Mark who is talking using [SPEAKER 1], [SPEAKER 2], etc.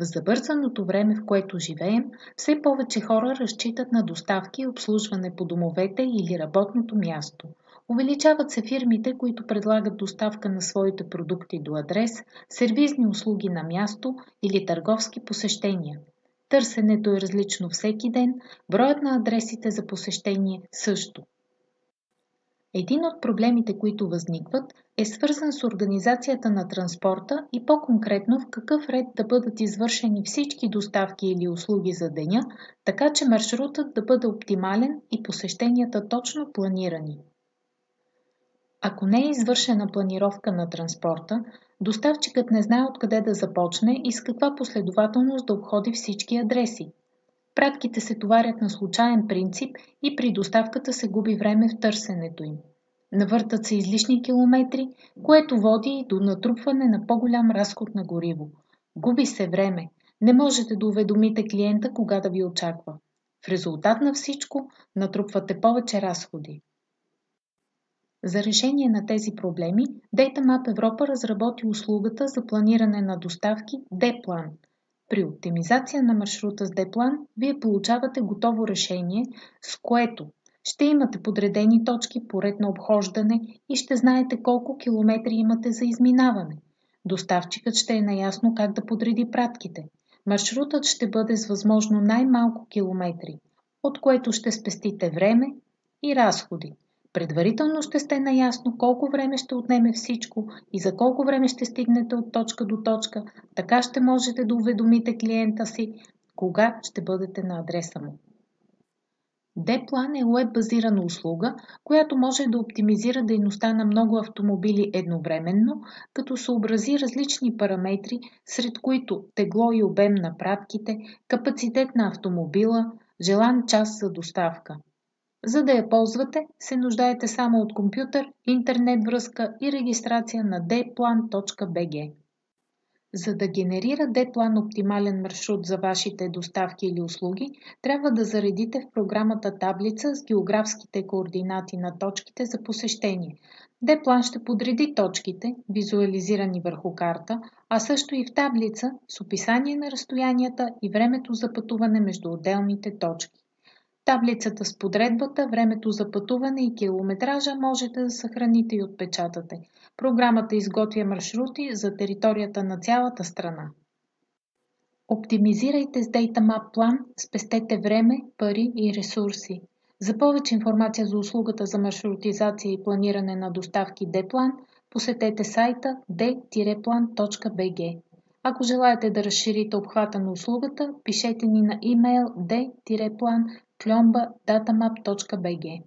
[SPEAKER 1] В забързаното време, в което живеем, все повече хора разчитат на доставки и обслужване по домовете или работното място. Увеличават се фирмите, които предлагат доставка на своите продукти до адрес, сервизни услуги на място или търговски посещения. Търсенето е различно всеки ден, броят на адресите за посещение също. Един от проблемите, които възникват, е свързан с организацията на транспорта и по-конкретно в какъв ред да бъдат извършени всички доставки или услуги за деня, така че маршрутът да бъде оптимален и посещенията точно планирани. Ако не е извършена планировка на транспорта, доставчикът не знае откъде да започне и с каква последователност да обходи всички адреси. Пратките се товарят на случаен принцип и при доставката се губи време в търсенето им. Навъртат се излишни километри, което води и до натрупване на по-голям разход на гориво. Губи се време. Не можете да уведомите клиента кога да ви очаква. В резултат на всичко натрупвате повече разходи. За решение на тези проблеми, DataMap Европа разработи услугата за планиране на доставки D-Plan. При оптимизация на маршрута с D-Plan, вие получавате готово решение, с което ще имате подредени точки по ред на обхождане и ще знаете колко километри имате за изминаване. Доставчикът ще е наясно как да подреди пратките. Маршрутът ще бъде с възможно най-малко километри, от което ще спестите време и разходи. Предварително ще сте наясно колко време ще отнеме всичко и за колко време ще стигнете от точка до точка, така ще можете да уведомите клиента си кога ще бъдете на адреса му. D-Plan е уеб-базирана услуга, която може да оптимизира дейността на много автомобили едновременно, като съобрази различни параметри, сред които тегло и обем на пратките, капацитет на автомобила, желан час за доставка. За да я ползвате, се нуждаете само от компютър, интернет връзка и регистрация на dplan.bg. За да генерира D-Plan оптимален маршрут за вашите доставки или услуги, трябва да заредите в програмата таблица с географските координати на точките за посещение. D-Plan ще подреди точките, визуализирани върху карта, а също и в таблица с описание на разстоянията и времето за пътуване между отделните точки. Таблицата с подредбата, времето за пътуване и километража можете да съхраните и отпечатате. Програмата изготвя маршрути за територията на цялата страна. Оптимизирайте с DataMap Plan, спестете време, пари и ресурси. За повече информация за услугата за маршрутизация и планиране на доставки D-Plan, посетете сайта d-plan.bg. Ако желаете да разширите обхвата на услугата, пишете ни на имейл d-plan@datamap.bg.